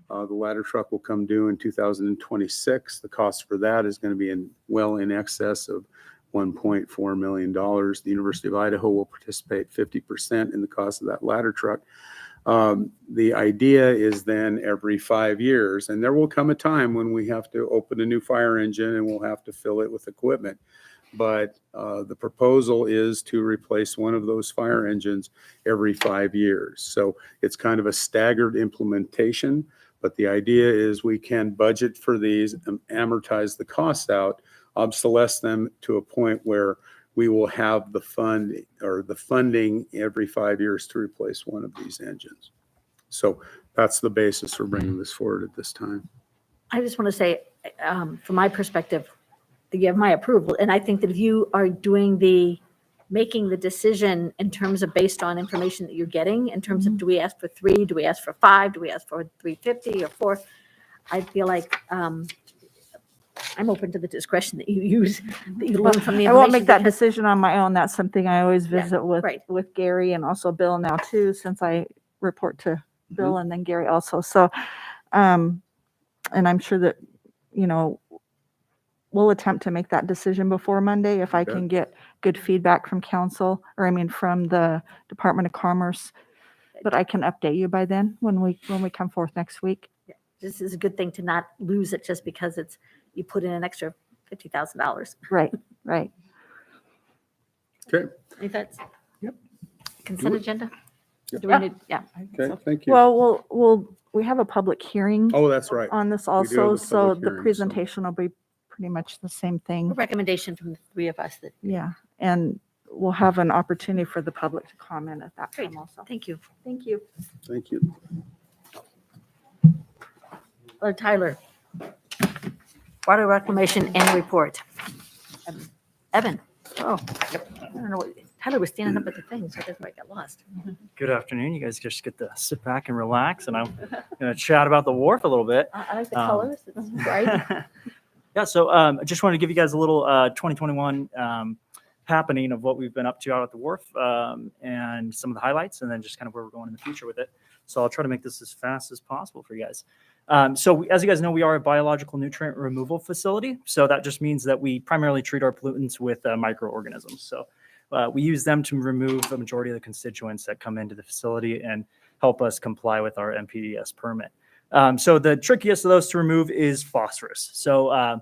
S4: The ladder truck will come due in 2026. The cost for that is going to be well in excess of $1.4 million. The University of Idaho will participate 50% in the cost of that ladder truck. The idea is then every 5 years, and there will come a time when we have to open a new fire engine and we'll have to fill it with equipment. But the proposal is to replace one of those fire engines every 5 years. So it's kind of a staggered implementation, but the idea is we can budget for these and amortize the costs out, obsolesce them to a point where we will have the fund or the funding every 5 years to replace one of these engines. So that's the basis for bringing this forward at this time.
S1: I just want to say, from my perspective, you have my approval. And I think that if you are making the decision in terms of based on information that you're getting, in terms of do we ask for 3, do we ask for 5, do we ask for 350 or 4, I feel like I'm open to the discretion that you use, that you learn from the information.
S8: I won't make that
S1: because-
S8: decision on my own. That's something I always
S1: Yeah,
S8: visit
S1: right.
S8: with Gary and also Bill now too, since I report to Bill and then Gary also. So, and I'm sure that, we'll attempt to make that decision before Monday if I
S4: Okay.
S8: can get good feedback from council, from the Department of Commerce. But I can update you by then when we come forth next week.
S1: This is a good thing to not lose it just because you put in an extra $50,000.
S8: Right, right.
S4: Okay.
S1: Any thoughts?
S4: Yep.
S1: Consent agenda?
S4: Yep.
S1: Do we need, yeah.
S4: Okay, thank you.
S8: Well, we have a public hearing
S4: Oh, that's right.
S8: on this
S4: We do have
S8: also,
S4: a
S8: so
S4: public
S8: the
S4: hearing, so-
S8: presentation will be pretty much the same
S1: A
S8: thing.
S1: recommendation from the 3 of us that,
S8: Yeah, and we'll have an opportunity for the public to comment at that
S1: great,
S8: time also.
S1: thank you.
S8: Thank you.
S4: Thank you.
S1: Tyler. Water reclamation and report. Evan. Oh, I don't know, Tyler was standing up at the thing, so that's why I got lost.
S10: Good afternoon. You guys just get to sit back and relax, and I'm going to chat about the wharf a little bit.
S1: I like the
S10: Um,
S1: colors, it's bright.
S10: Yeah, so I just wanted to give you guys a little 2021 happening of what we've been up to out at the wharf and some of the highlights, and then just kind of where we're going in the future with it. So I'll try to make this as fast as possible for you guys. So as you guys know, we are a biological nutrient removal facility. So that just means that we primarily treat our pollutants with microorganisms. So we use them to remove the majority of the constituents that come into the facility and help us comply with our NPDES permit. So the trickiest of those to remove is phosphorus. So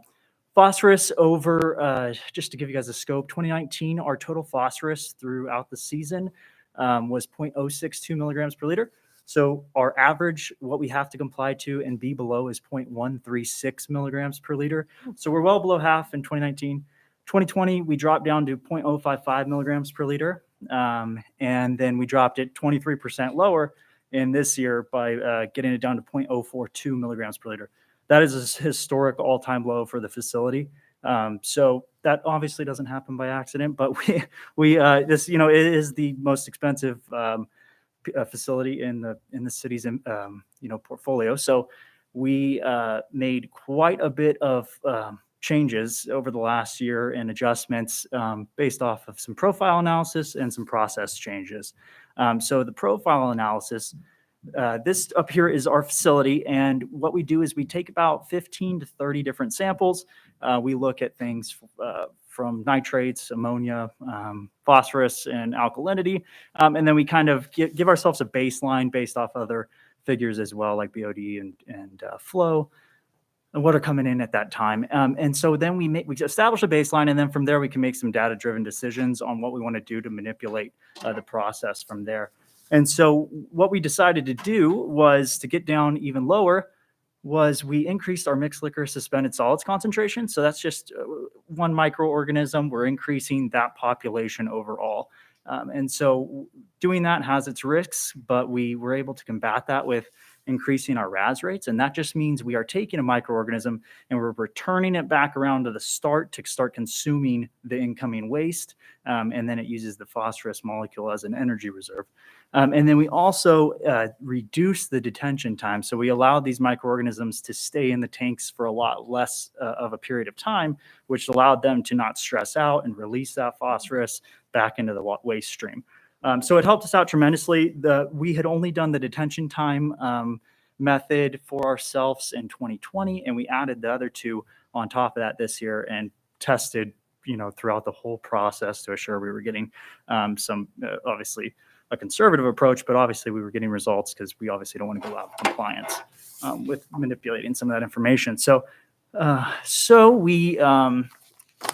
S10: Phosphorus over, just to give you guys a scope, 2019, our total phosphorus throughout the season was 0.062 milligrams per liter. So our average, what we have to comply to and be below is 0.136 milligrams per liter. So we're well below half in 2019. 2020, we dropped down to 0.055 milligrams per liter. And then we dropped it 23% lower in this year by getting it down to 0.042 milligrams per liter. That is a historic all-time low for the facility. So that obviously doesn't happen by accident, but this, it is the most expensive facility in the city's portfolio. So we made quite a bit of changes over the last year and adjustments based off of some profile analysis and some process changes. So the profile analysis, this up here is our facility, and what we do is we take about 15 to 30 different samples. We look at things from nitrates, ammonia, phosphorus, and alkalinity, and then we kind of give ourselves a baseline based off other figures as well, like BOD and flow, and what are coming in at that time. And so then we establish a baseline, and then from there we can make some data-driven decisions on what we want to do to manipulate the process from there. And so what we decided to do was to get down even lower was we increased our mixed liquor suspended solids concentration. So that's just one microorganism. We're increasing that population overall. And so doing that has its risks, but we were able to combat that with increasing our RAS rates. And that just means we are taking a microorganism and we're returning it back around to the start to start consuming the incoming waste. And then it uses the phosphorus molecule as an energy reserve. And then we also reduce the detention time. So we allow these microorganisms to stay in the tanks for a lot less of a period of time, which allowed them to not stress out and release that phosphorus back into the waste stream. So it helped us out tremendously. We had only done the detention time method for ourselves in 2020, and we added the other two on top of that this year and tested, throughout the whole process to assure we were getting some, obviously, a conservative approach, but obviously we were getting results because we obviously don't want to go out of compliance with manipulating some of that information. So we,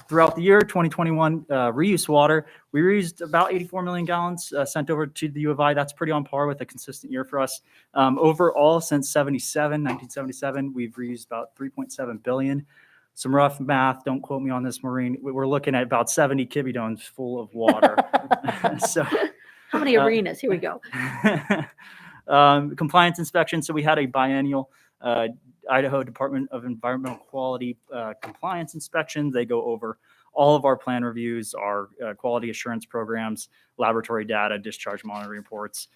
S10: throughout the year 2021, reuse water, we reused about 84 million gallons sent over to the U of I. That's pretty on par with a consistent year for us. Overall, since 1977, we've reused about 3.7 billion. Some rough math, don't quote me on this, Maureen. We're looking at about 70 kibidones full of water. So.
S1: How many arenas? Here we go.
S10: Compliance inspection. So we had a biennial Idaho Department of Environmental Quality compliance inspection. They go over all of our plan reviews, our quality assurance programs, laboratory data, discharge monitoring reports,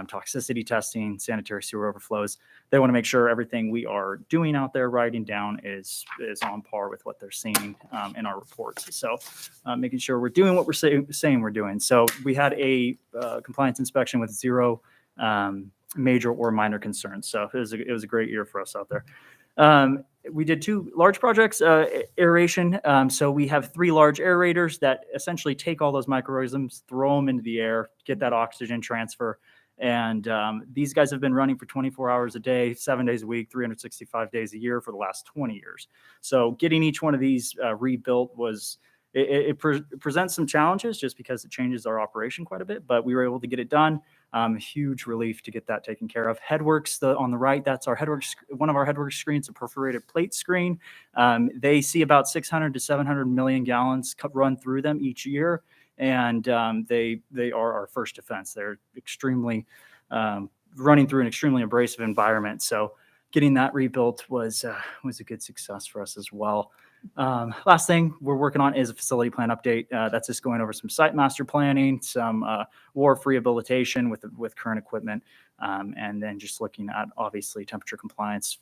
S10: toxicity testing, sanitary sewer overflows. They want to make sure everything we are doing out there, writing down, is on par with what they're seeing in our reports. So making sure we're doing what we're saying we're doing. So we had a compliance inspection with zero major or minor concerns. So it was a great year for us out there. We did two large projects, aeration. So we have 3 large aerators that essentially take all those microorganisms, throw them into the air, get that oxygen transfer. And these guys have been running for 24 hours a day, 7 days a week, 365 days a year for the last 20 years. So getting each one of these rebuilt presents some challenges just because it changes our operation quite a bit, but we were able to get it done. Huge relief to get that taken care of. Headworks, on the right, that's our headworks. One of our headworks screens, a perforated plate screen. They see about 600 to 700 million gallons run through them each year. And they are our first defense. They're extremely running through an extremely abrasive environment. So getting that rebuilt was a good success for us as well. Last thing we're working on is a facility plan update. That's just going over some site master planning, some wharf rehabilitation with current equipment, and then just looking at obviously temperature compliance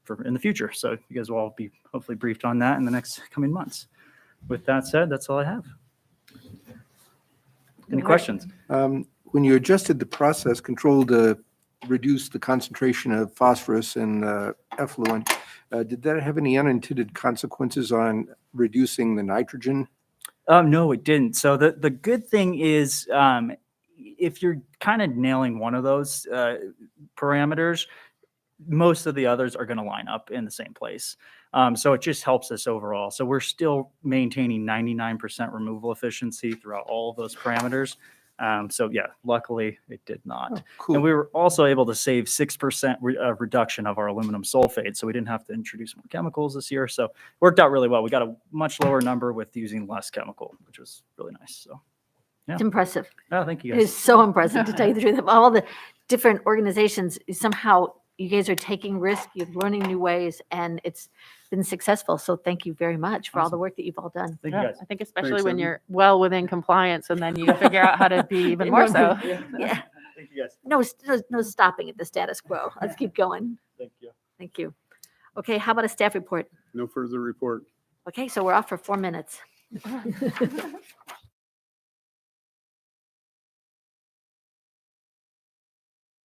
S10: for in the future. So you guys will all be hopefully briefed on that in the next coming months. With that said, that's all I have. Any questions?
S2: When you adjusted the process control to reduce the concentration of phosphorus in effluent, did that have any unintended consequences on reducing the nitrogen?
S10: No, it didn't. So the good thing is if you're kind of nailing one of those parameters, most of the others are going to line up in the same place. So it just helps us overall. So we're still maintaining 99% removal efficiency throughout all of those parameters. So yeah, luckily it did not.
S2: Oh,
S10: And
S2: cool.
S10: we were also able to save 6% reduction of our aluminum sulfate. So we didn't have to introduce more chemicals this year. So it worked out really well. We got a much lower number with using less chemical, which was really nice. So
S1: It's impressive.
S10: oh, thank you
S1: It
S10: guys.
S1: is so impressive, to tell you the truth. Of all the different organizations, somehow you guys are taking risk, you're learning new ways, and it's been successful. So thank you very much for all the
S10: Awesome.
S1: work that you've all done.
S10: Thank you
S6: Yeah,
S10: guys.
S6: I think especially
S4: Thanks,
S6: when
S4: Evan.
S6: you're well within compliance and then you figure out how to be even more so.
S1: Yeah.
S10: Thank you guys.
S1: No stopping at the status quo. Let's keep going.
S10: Thank you.
S1: Thank you. Okay, how about a staff report?
S4: No further report.
S1: Okay, so we're off for 4 minutes.